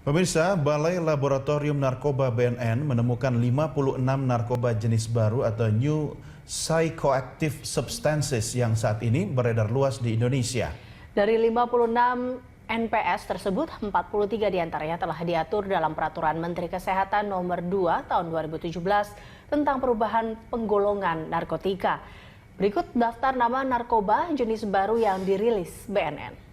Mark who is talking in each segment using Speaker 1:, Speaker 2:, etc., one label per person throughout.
Speaker 1: Pemirsa, Balai Laboratorium Narkoba BNN menemukan 56 narkoba jenis baru atau New Psychoactive Substances yang saat ini beredar luas di Indonesia.
Speaker 2: Dari 56 NPS tersebut, 43 diantaranya telah diatur dalam Peraturan Menteri Kesehatan Nomor 2 Tahun 2017 tentang perubahan penggolongan narkotika. Berikut daftar nama narkoba jenis baru yang dirilis BNN.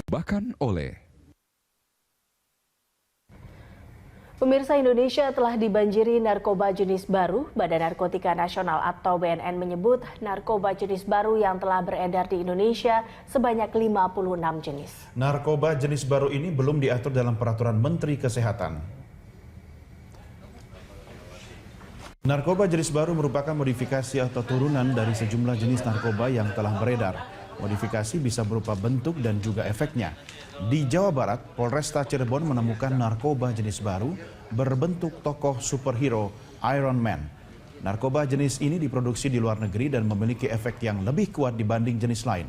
Speaker 3: Bahkan oleh
Speaker 2: Pemirsa, Indonesia telah dibanjiri narkoba jenis baru. Badan Narkotika Nasional atau BNN menyebut narkoba jenis baru yang telah beredar di Indonesia sebanyak 56 jenis.
Speaker 1: Narkoba jenis baru ini belum diatur dalam Peraturan Menteri Kesehatan. Narkoba jenis baru merupakan modifikasi atau turunan dari sejumlah jenis narkoba yang telah beredar. Modifikasi bisa berupa bentuk dan juga efeknya. Di Jawa Barat, Polresta Cirebon menemukan narkoba jenis baru berbentuk tokoh superhero Iron Man. Narkoba jenis ini diproduksi di luar negeri dan memiliki efek yang lebih kuat dibanding jenis lain.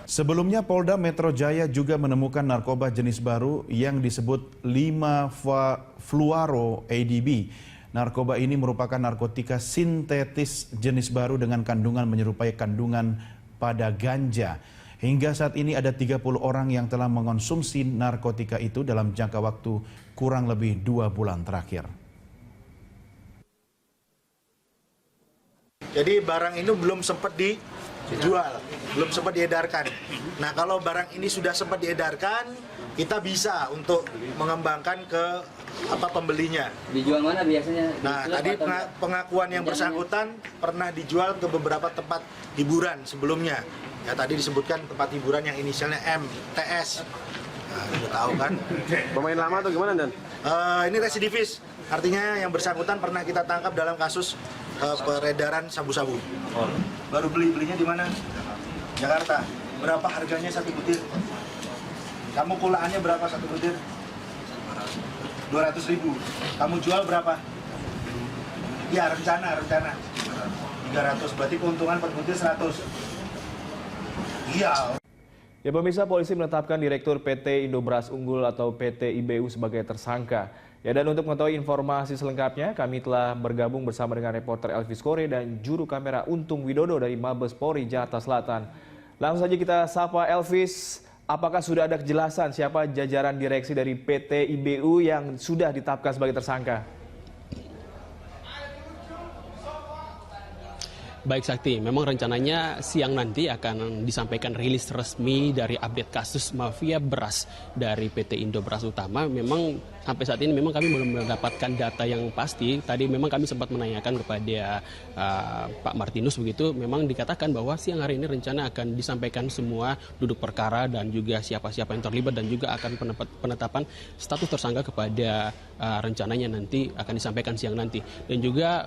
Speaker 1: Sebelumnya, Polda Metro Jaya juga menemukan narkoba jenis baru yang disebut 5-fluoro ADB. Narkoba ini merupakan narkotika sintetis jenis baru dengan kandungan menyerupai kandungan pada ganja. Hingga saat ini ada 30 orang yang telah mengonsumsi narkotika itu dalam jangka waktu kurang lebih 2 bulan terakhir.
Speaker 4: Jadi barang ini belum sempat dijual, belum sempat diedarkan. Nah, kalau barang ini sudah sempat diedarkan, kita bisa untuk mengembangkan ke pembelinya.
Speaker 5: Dijual mana biasanya?
Speaker 4: Nah, tadi pengakuan yang bersangkutan pernah dijual ke beberapa tempat hiburan sebelumnya. Ya, tadi disebutkan tempat hiburan yang inisialnya MTS. Nah, udah tahu kan?
Speaker 6: Pemain lama atau gimana, Dan?
Speaker 4: Ini residivis. Artinya yang bersangkutan pernah kita tangkap dalam kasus peredaran sabu-sabu. Baru belinya di mana? Jakarta. Berapa harganya satu butir? Kamu kulaannya berapa satu butir? 200.000. Kamu jual berapa? Ya, rencana 300. Berarti keuntungan per butir 100. Iya.
Speaker 7: Ya pemirsa, polisi menetapkan Direktur PT Indobras Unggul atau PT IBU sebagai tersangka. Ya, dan untuk mengetahui informasi selengkapnya, kami telah bergabung bersama dengan reporter Elvis Kore dan juru kamera Untung Widodo dari Mabes Polri Jakarta Selatan. Langsung saja kita sapa Elvis. Apakah sudah ada kejelasan siapa jajaran direksi dari PT IBU yang sudah ditetapkan sebagai tersangka?
Speaker 3: Baik Sakti, memang rencananya siang nanti akan disampaikan rilis resmi dari update kasus mafia beras dari PT Indo Beras Utama. Memang sampai saat ini memang kami belum mendapatkan data yang pasti. Tadi memang kami sempat menanyakan kepada Pak Martinus begitu. Memang dikatakan bahwa siang hari ini rencana akan disampaikan semua duduk perkara dan juga siapa-siapa yang terlibat dan juga akan penetapan status tersangka kepada rencananya nanti akan disampaikan siang nanti. Dan juga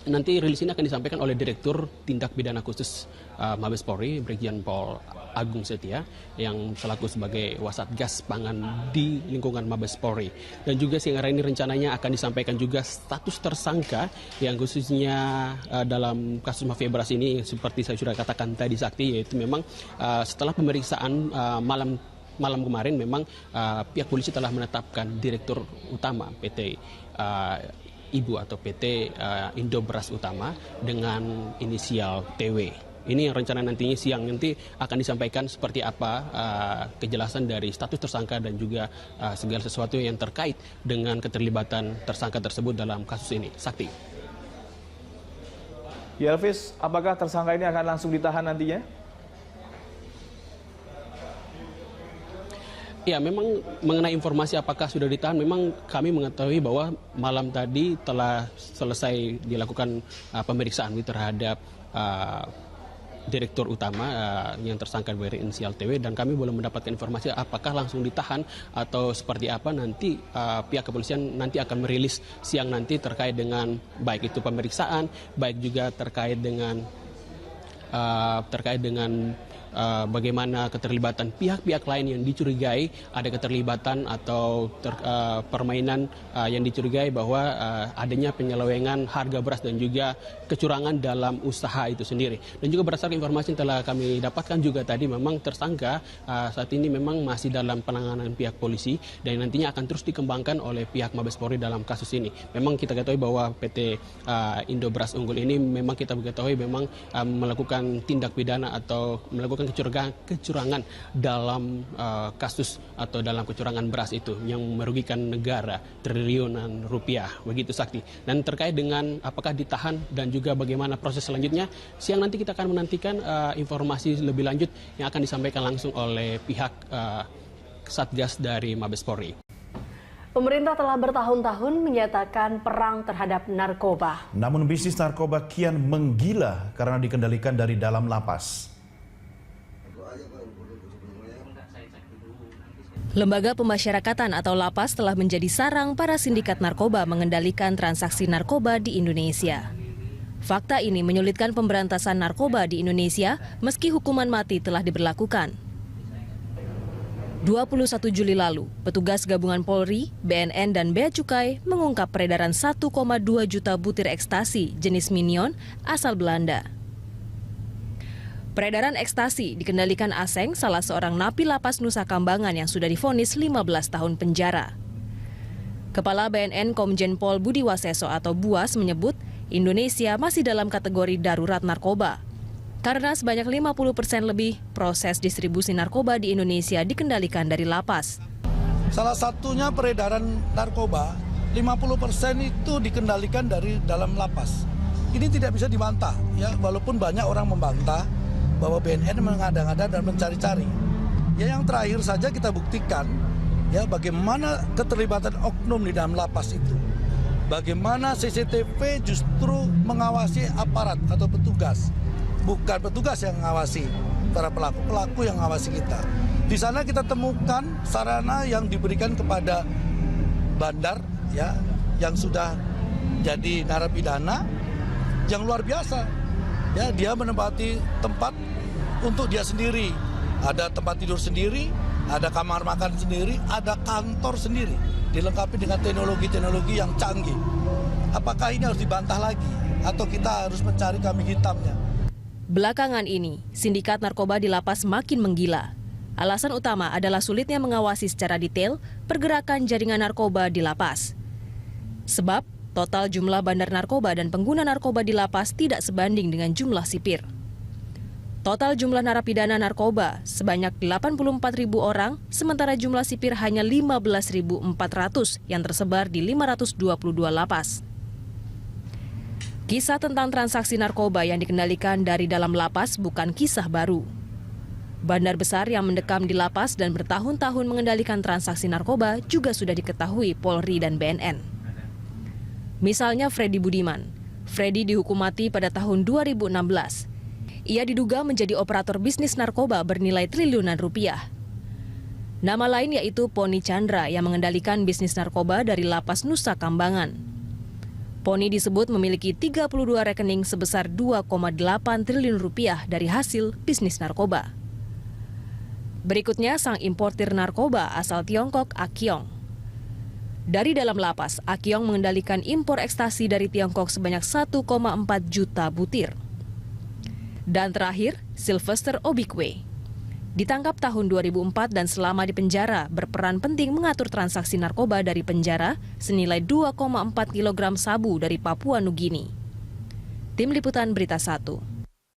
Speaker 3: nanti rilis ini akan disampaikan oleh Direktur Tindak Pidana Khusus Mabes Polri, Brigjen Pol Agung Setia, yang selaku sebagai Wasatgas Pangan di lingkungan Mabes Polri. Dan juga siang hari ini rencananya akan disampaikan juga status tersangka yang khususnya dalam kasus mafia beras ini, seperti saya sudah katakan tadi Sakti, yaitu memang setelah pemeriksaan malam kemarin memang pihak polisi telah menetapkan Direktur Utama PT Ibu atau PT Indo Beras Utama dengan inisial TW. Ini yang rencana nantinya siang nanti akan disampaikan seperti apa kejelasan dari status tersangka dan juga segala sesuatu yang terkait dengan keterlibatan tersangka tersebut dalam kasus ini. Sakti.
Speaker 7: Ya Elvis, apakah tersangka ini akan langsung ditahan nantinya?
Speaker 3: Ya, memang mengenai informasi apakah sudah ditahan, memang kami mengetahui bahwa malam tadi telah selesai dilakukan pemeriksaan terhadap Direktur Utama yang tersangka berinisial TW, dan kami belum mendapatkan informasi apakah langsung ditahan atau seperti apa. Nanti pihak kepolisian nanti akan merilis siang nanti terkait dengan baik itu pemeriksaan, baik juga terkait dengan bagaimana keterlibatan pihak-pihak lain yang dicurigai ada keterlibatan atau permainan yang dicurigai bahwa adanya penyelewengan harga beras dan juga kecurangan dalam usaha itu sendiri. Dan juga berdasarkan informasi yang telah kami dapatkan juga tadi, memang tersangka saat ini memang masih dalam penanganan pihak polisi dan nantinya akan terus dikembangkan oleh pihak Mabes Polri dalam kasus ini. Memang kita ketahui bahwa PT Indo Beras Unggul ini memang kita ketahui memang melakukan tindak pidana atau melakukan kecurangan dalam kasus atau dalam kecurangan beras itu yang merugikan negara triliunan rupiah, begitu Sakti. Dan terkait dengan apakah ditahan dan juga bagaimana proses selanjutnya, siang nanti kita akan menantikan informasi lebih lanjut yang akan disampaikan langsung oleh pihak Satgas dari Mabes Polri.
Speaker 2: Pemerintah telah bertahun-tahun menyatakan perang terhadap narkoba.
Speaker 1: Namun bisnis narkoba kian menggila karena dikendalikan dari dalam lapas.
Speaker 5: Lembaga Pemasyarakatan atau Lapas telah menjadi sarang para sindikat narkoba mengendalikan transaksi narkoba di Indonesia. Fakta ini menyulitkan pemberantasan narkoba di Indonesia meski hukuman mati telah diberlakukan. 21 Juli lalu, petugas gabungan Polri, BNN, dan Bea Cukai mengungkap peredaran 1,2 juta butir ekstasi jenis Minion asal Belanda. Peredaran ekstasi dikendalikan Aseng, salah seorang napi lapas Nusa Kambangan yang sudah divonis 15 tahun penjara. Kepala BNN Komjen Pol Budi Waseso atau Buas menyebut Indonesia masih dalam kategori darurat narkoba. Karena sebanyak 50% lebih proses distribusi narkoba di Indonesia dikendalikan dari lapas.
Speaker 8: Salah satunya peredaran narkoba, 50% itu dikendalikan dari dalam lapas. Ini tidak bisa dibantah, ya, walaupun banyak orang membantah bahwa BNN mengada-ngada dan mencari-cari. Ya, yang terakhir saja kita buktikan ya bagaimana keterlibatan oknum di dalam lapas itu. Bagaimana CCTV justru mengawasi aparat atau petugas. Bukan petugas yang mengawasi para pelaku yang mengawasi kita. Di sana kita temukan sarana yang diberikan kepada bandar ya yang sudah jadi narapidana yang luar biasa. Ya, dia menempati tempat untuk dia sendiri. Ada tempat tidur sendiri, ada kamar makan sendiri, ada kantor sendiri. Dilengkapi dengan teknologi-teknologi yang canggih. Apakah ini harus dibantah lagi? Atau kita harus mencari kambing hitamnya?
Speaker 5: Belakangan ini, sindikat narkoba di lapas makin menggila. Alasan utama adalah sulitnya mengawasi secara detail pergerakan jaringan narkoba di lapas. Sebab, total jumlah bandar narkoba dan pengguna narkoba di lapas tidak sebanding dengan jumlah sipir. Total jumlah narapidana narkoba sebanyak 84.000 orang, sementara jumlah sipir hanya 15.400 yang tersebar di 522 lapas. Kisah tentang transaksi narkoba yang dikendalikan dari dalam lapas bukan kisah baru. Bandar besar yang mendekam di lapas dan bertahun-tahun mengendalikan transaksi narkoba juga sudah diketahui Polri dan BNN. Misalnya Freddy Budiman. Freddy dihukum mati pada tahun 2016. Ia diduga menjadi operator bisnis narkoba bernilai triliunan rupiah. Nama lain yaitu Poni Chandra yang mengendalikan bisnis narkoba dari lapas Nusa Kambangan. Poni disebut memiliki 32 rekening sebesar 2,8 triliun rupiah dari hasil bisnis narkoba. Berikutnya sang importir narkoba asal Tiongkok, Akiong. Dari dalam lapas, Akiong mengendalikan impor ekstasi dari Tiongkok sebanyak 1,4 juta butir. Dan terakhir, Sylvester Obikwe. Ditangkap tahun 2004 dan selama di penjara berperan penting mengatur transaksi narkoba dari penjara senilai 2,4 kg sabu dari Papua Nugini. Tim Liputan Berita 1.